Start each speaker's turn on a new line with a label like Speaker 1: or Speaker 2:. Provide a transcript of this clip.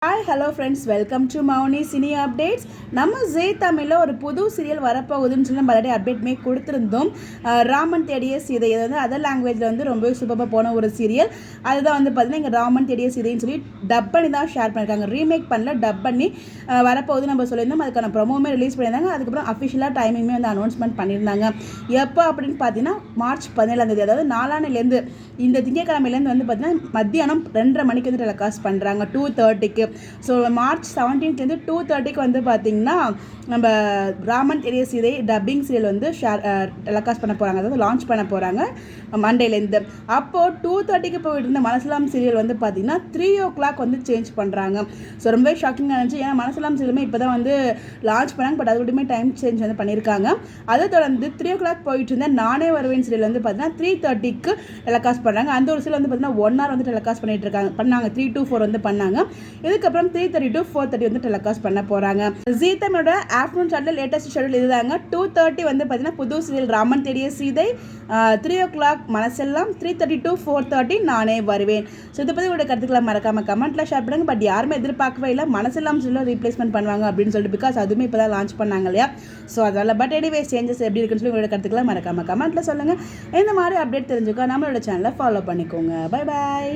Speaker 1: Hi hello friends, welcome to Mouni cine updates. நம்ம ஜே தமிழில் ஒரு புது சீரியல் வரப்போகுதுன்னு சொல்லி நம்ம ஆல்ரெடி அப்டேட்மே கொடுத்துருந்தோம். ராமன் தேடிய சீதை, இது வந்து அதர் லாங்குவேஜில் வந்து ரொம்பவே சூப்பராக போன ஒரு சீரியல். அதுதான் வந்து பார்த்தீங்கன்னா இங்கே ராமன் தேடிய சீதைன்னு சொல்லி டப் பண்ணி தான் ஷேர் பண்ணியிருக்காங்க. ரீமேக் பண்ணல, டப் பண்ணி வரப்போகுது நம்ம சொல்லியிருந்தோம். அதுக்கான ப்ரொமோமே ரிலீஸ் பண்ணியிருந்தாங்க. அதுக்கப்புறம் அஃபிஷியலாக டைமிங்குமே வந்து அனௌன்ஸ்மெண்ட் பண்ணியிருந்தாங்க. எப்போ அப்படின்னு பார்த்தீங்கன்னா March 17, அதாவது நாளானிலேருந்து இந்த திங்கக்கிழமையிலேருந்து வந்து பார்த்தீங்கன்னா மத்தியானம் 2:30 மணிக்கு வந்து டெலிகாஸ்ட் பண்ணுறாங்க 2:30க்கு. ஸோ March 17 2:30க்கு வந்து பார்த்திங்கன்னா நம்ம ராமன் தேடிய சீதை டப்பிங் சீரியல் வந்து டெலிகாஸ்ட் பண்ண போகிறாங்க, அதாவது லான்ச் பண்ண போகிறாங்க மண்டேலேருந்து. அப்போது 2:30க்கு போயிட்டு இருந்த மனசலாம் சீரியல் வந்து பார்த்திங்கன்னா 3 o'clock வந்து சேஞ்ச் பண்ணுறாங்க. ஸோ ரொம்பவே ஷாக்கிங்காக இருந்துச்சு. ஏன்னா மனசலாம் சீரியலுமே இப்போ தான் வந்து லான்ச் பண்ணாங்க, பட் அதுக்கிட்டமே டைம் சேஞ்ச் வந்து பண்ணியிருக்காங்க. அதை தொடர்ந்து 3 o'clock போயிட்டு இருந்த நானே வருவேன் சீரியல் வந்து பார்த்தீங்கன்னா 3:30க்கு டெலிகாஸ்ட் பண்ணுறாங்க. அந்த ஒரு சீரியல் வந்து பார்த்தீங்கன்னா 1 hour வந்து டெலிகாஸ்ட் பண்ணிட்டு இருக்காங்க, பண்ணாங்க 3 to 4 வந்து பண்ணாங்க. இதுக்கப்புறம் 3:30 to 4:30 வந்து டெலிகாஸ்ட் பண்ண போகிறாங்க. ஜீ தமிழோட ஆஃப்டர்நூன் ஷெட்யூல் லேட்டஸ்ட் ஷெட்யூல் இதுதாங்க. 2:30 வந்து பார்த்தீங்கன்னா புது சீரியல் ராமன் தேடிய சீதை, 3 o'clock மனசெல்லாம், 3:30 to 4:30 நானே வருவேன். ஸோ இதை பற்றி உங்களோட கருத்துக்களை மறக்காம கமெண்ட்டில் ஷேர் பண்ணுங்க. பட் யாருமே எதிர்பார்க்கவே இல்லை மனசெல்லாம் சொல்ல ரீப்ளேஸ்மெண்ட் பண்ணுவாங்க அப்படின்னு சொல்லிட்டு, பிகாஸ் அதுவுமே இப்போ தான் லான்ச் பண்ணாங்க இல்லையா. ஸோ அதனால் பட் எனிவே சேஞ்சஸ் எப்படி இருக்குன்னு சொல்லி உங்களோட கருத்துக்களை மறக்காம கமெண்ட்டில் சொல்லுங்கள். இந்த மாதிரி அப்டேட் தெரிஞ்சுக்கோ நம்மளோட சேனலை ஃபாலோ பண்ணிக்கோங்க. Bye bye.